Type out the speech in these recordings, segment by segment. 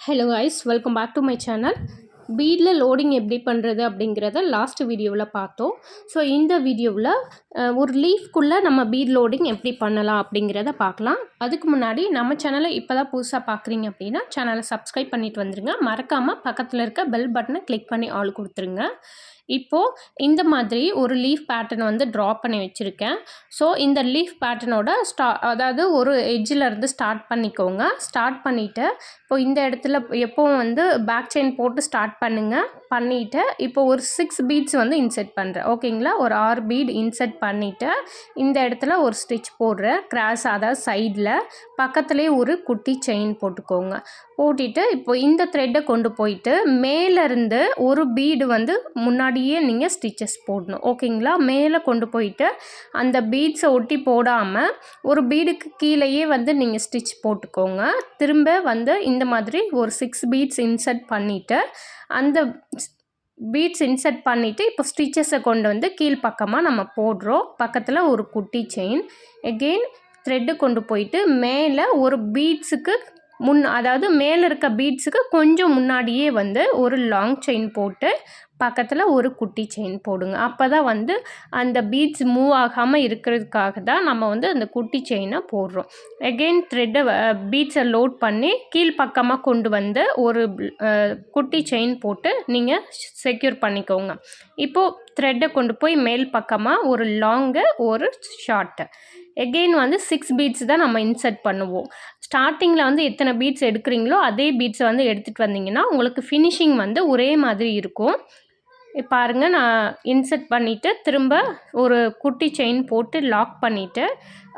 Hello guys, welcome back to my channel. பீடில் loading எப்படி பண்ணுறது அப்படிங்கிறத லாஸ்ட் வீடியோவில் பார்த்தோம். ஸோ இந்த வீடியோவில் ஒரு லீஃப்குள்ளே நம்ம பீட் லோடிங் எப்படி பண்ணலாம் அப்படிங்கிறத பார்க்கலாம். அதுக்கு முன்னாடி நம்ம சேனலை இப்போ தான் புதுசாக பார்க்குறீங்க அப்படின்னா சேனலை சப்ஸ்கிரைப் பண்ணிட்டு வந்துடுங்க. மறக்காமல் பக்கத்தில் இருக்க பெல் பட்டனை கிளிக் பண்ணி ஆல் கொடுத்துருங்க. இப்போது இந்த மாதிரி ஒரு லீஃப் பேட்டர்ன் வந்து ட்ரா பண்ணி வச்சுருக்கேன். ஸோ இந்த லீஃப் பேட்டர்னோட அதாவது ஒரு எட்ஜிலேருந்து ஸ்டார்ட் பண்ணிக்கோங்க. ஸ்டார்ட் பண்ணிவிட்டு இப்போ இந்த இடத்துல எப்போவும் வந்து பேக் செயின் போட்டு ஸ்டார்ட் பண்ணிவிட்டு இப்போ ஒரு 6 பீட்ஸ் வந்து இன்செர்ட் பண்ணுறேன். ஓகேங்களா, ஒரு 6 பீட் இன்செர்ட் பண்ணிவிட்டு இந்த இடத்துல ஒரு ஸ்டிச் போடுறேன். கிராஸ் அதாவது சைடில் பக்கத்துலேயே ஒரு குட்டி செயின் போட்டுக்கோங்க. போட்டுட்டு இப்போ இந்த த்ரெட்டை கொண்டு போயிட்டு மேலேருந்து ஒரு பீடு வந்து முன்னாடியே நீங்கள் ஸ்டிச்சஸ் போடணும். ஓகேங்களா, மேலே கொண்டு போயிட்டு அந்த பீட்ஸை ஒட்டி போடாமல் ஒரு பீடுக்கு கீழேயே வந்து நீங்கள் ஸ்டிச் போட்டுக்கோங்க. திரும்ப வந்து இந்த மாதிரி ஒரு 6 பீட்ஸ் இன்சர்ட் பண்ணிவிட்டு அந்த பீட்ஸ் இன்சர்ட் பண்ணிவிட்டு இப்போ ஸ்டிச்சஸை கொண்டு வந்து கீழ்ப்பக்கமாக நம்ம போடுறோம். பக்கத்தில் ஒரு குட்டி செயின் எகெயின் த்ரெட்டு கொண்டு போயிட்டு மேலே ஒரு பீட்ஸுக்கு அதாவது மேலே இருக்க பீட்ஸுக்கு கொஞ்சம் முன்னாடியே வந்து ஒரு லாங் செயின் போட்டு பக்கத்தில் ஒரு குட்டி செயின் போடுங்க. அப்போ தான் வந்து அந்த பீட்ஸ் மூவ் ஆகாமல் இருக்கிறதுக்காக தான் நம்ம வந்து அந்த குட்டி செயினை போடுறோம். எகெயின் த்ரெட்டை பீட்ஸை லோட் பண்ணி கீழ்ப்பக்கமாக கொண்டு வந்து ஒரு குட்டி செயின் போட்டு நீங்கள் செக்யூர் பண்ணிக்கோங்க. இப்போது த்ரெட்டை கொண்டு போய் மேல் பக்கமாக ஒரு லாங்கு ஒரு ஷார்ட்டு எகெயின் வந்து 6 பீட்ஸ் தான் நம்ம இன்சர்ட் பண்ணுவோம். ஸ்டார்டிங்கில் வந்து எத்தனை பீட்ஸ் எடுக்கிறீங்களோ அதே பீட்ஸை வந்து எடுத்துகிட்டு வந்தீங்கன்னா உங்களுக்கு ஃபினிஷிங் வந்து ஒரே மாதிரி இருக்கும். பாருங்கள், நான் இன்சர்ட் பண்ணிவிட்டு திரும்ப ஒரு குட்டி செயின் போட்டு லாக் பண்ணிவிட்டு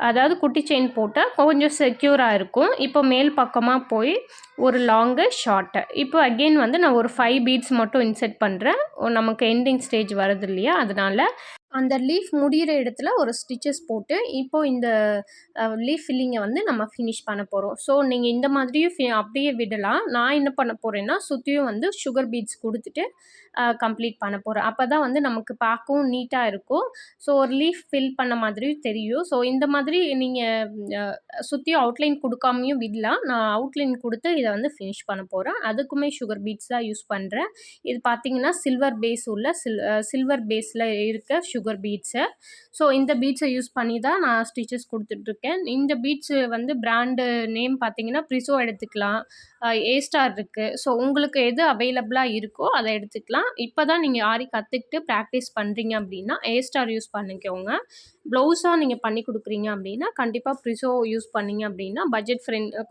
அதாவது குட்டி செயின் போட்டால் கொஞ்சம் செக்யூராக இருக்கும். இப்போ மேல் பக்கமாக போய் ஒரு லாங்கு ஷார்ட்டு இப்போ அகெயின் வந்து நான் ஒரு 5 பீட்ஸ் மட்டும் இன்சர்ட் பண்ணுறேன். நமக்கு எண்டிங் ஸ்டேஜ் வருது இல்லையா, அதனால் அந்த லீஃப் முடிகிற இடத்துல ஒரு ஸ்டிச்சஸ் போட்டு இப்போது இந்த லீஃப் ஃபில்லிங்கை வந்து நம்ம ஃபினிஷ் பண்ண போகிறோம். ஸோ நீங்கள் இந்த மாதிரியும் அப்படியே விடலாம். நான் என்ன பண்ண போகிறேன்னா சுற்றியும் வந்து சுகர் பீட்ஸ் கொடுத்துட்டு கம்ப்ளீட் பண்ண போகிறேன். அப்போ தான் வந்து நமக்கு பார்க்கவும் நீட்டாக இருக்கும். ஸோ ஒரு லீஃப் ஃபில் பண்ண மாதிரியும் தெரியும். ஸோ இந்த மாதிரி நீங்கள் சுற்றியும் அவுட்லைன் கொடுக்காமையும் விடலாம். நான் அவுட்லைன் கொடுத்து இதை வந்து ஃபினிஷ் பண்ண போகிறேன். அதுக்குமே சுகர் பீட்ஸ் தான் யூஸ் பண்ணுறேன். இது பார்த்திங்கன்னா சில்வர் பேஸ் உள்ள சில்வர் பேஸில் இருக்க சுகர் பீட்ஸை. ஸோ இந்த பீட்ஸை யூஸ் பண்ணி தான் நான் ஸ்டிச்சஸ் கொடுத்துட்ருக்கேன். இந்த பீட்ஸு வந்து பிராண்டு நேம் பார்த்திங்கன்னா ப்ரிசோ எடுத்துக்கலாம், ஏஸ்டார் இருக்குது. ஸோ உங்களுக்கு எது அவைலபிளாக இருக்கோ அதை எடுத்துக்கலாம். இப்போ தான் நீங்கள் ஆரி கற்றுக்கிட்டு ப்ராக்டிஸ் பண்ணுறீங்க அப்படின்னா ஏஸ்டார் யூஸ் பண்ணிக்கோங்க. ப்ளவுஸாக நீங்கள் பண்ணி கொடுக்குறீங்க அப்படின்னா கண்டிப்பாக ப்ரிசோ யூஸ் பண்ணிங்க அப்படின்னா பட்ஜெட்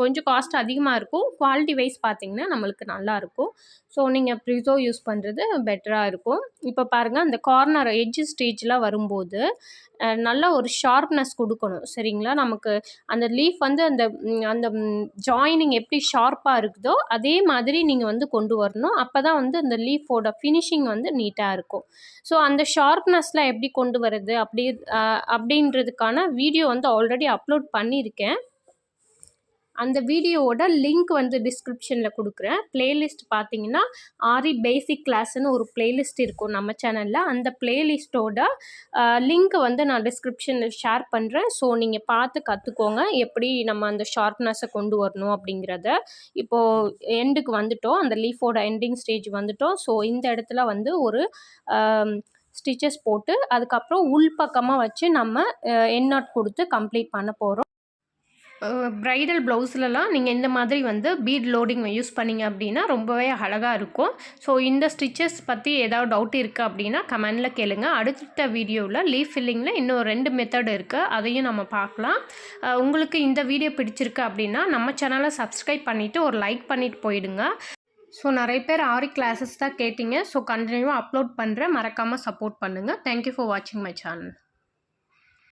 கொஞ்சம் காஸ்ட் அதிகமாக இருக்கும். குவாலிட்டி வைஸ் பார்த்திங்கன்னா நம்மளுக்கு நல்லாயிருக்கும். ஸோ நீங்கள் ப்ரிசோ யூஸ் பண்ணுறது பெட்டராக இருக்கும். இப்போ பாருங்கள், அந்த கார்னர் எட்ஜ் ஸ்டேஜ்லாம் வரும்போது நல்ல ஒரு ஷார்ப்னஸ் கொடுக்கணும். சரிங்களா, நமக்கு அந்த லீஃப் வந்து அந்த அந்த ஜாயினிங் எப்படி ஷார்ப்பாக இருக்குதோ அதே மாதிரி நீங்கள் வந்து கொண்டு வரணும். அப்போ தான் வந்து அந்த லீஃபோட ஃபினிஷிங் வந்து நீட்டாக இருக்கும். ஸோ அந்த ஷார்ப்னஸ்லாம் எப்படி கொண்டு வரது அப்படின்றதுக்கான வீடியோ வந்து ஆல்ரெடி அப்லோட் பண்ணியிருக்கேன். அந்த வீடியோவோட லிங்க் வந்து டிஸ்கிரிப்ஷனில் கொடுக்குறேன். ப்ளேலிஸ்ட் பார்த்தீங்கன்னா ஆரி பேசிக் கிளாஸ்ன்னு ஒரு ப்ளேலிஸ்ட் இருக்கும் நம்ம சேனலில். அந்த ப்ளேலிஸ்ட்டோட லிங்க் வந்து நான் டிஸ்கிரிப்ஷனில் ஷேர் பண்ணுறேன். ஸோ நீங்கள் பார்த்து கற்றுக்கோங்க எப்படி நம்ம அந்த ஷார்ப்னஸை கொண்டு வரணும் அப்படிங்கிறத. இப்போது எண்டுக்கு வந்துட்டோம், அந்த லீஃபோட எண்டிங் ஸ்டேஜ் வந்துட்டோம். ஸோ இந்த இடத்துல வந்து ஒரு ஸ்டிச்சஸ் போட்டு அதுக்கப்புறம் உள் பக்கமாக வச்சு நம்ம எண்ட் நாட் கொடுத்து கம்ப்ளீட் பண்ண போகிறோம். ப்ரைடல் ப்ளவுஸ்லலாம் நீங்கள் இந்த மாதிரி வந்து பீட் லோடிங் யூஸ் பண்ணிங்க அப்படின்னா ரொம்பவே அழகாக இருக்கும். ஸோ இந்த ஸ்டிச்சஸ் பற்றி ஏதாவது டவுட் இருக்குது அப்படின்னா கமெண்டில் கேளுங்க. அடுத்த வீடியோவில் லீஃப் ஃபில்லிங்கில் இன்னும் 2 மெத்தட் இருக்குது, அதையும் நம்ம பார்க்கலாம். உங்களுக்கு இந்த வீடியோ பிடிச்சிருக்கு அப்படின்னா நம்ம சேனலை சப்ஸ்கிரைப் பண்ணிவிட்டு ஒரு லைக் பண்ணிவிட்டு போயிடுங்க. ஸோ நிறைய பேர் ஆரி கிளாஸஸ் தான் கேட்டிங்க. ஸோ கண்டினியூவாக அப்லோட் பண்ணுறேன், மறக்காமல் சப்போர்ட் பண்ணுங்கள். தேங்க்யூ ஃபார் வாட்சிங் மை சேனல்.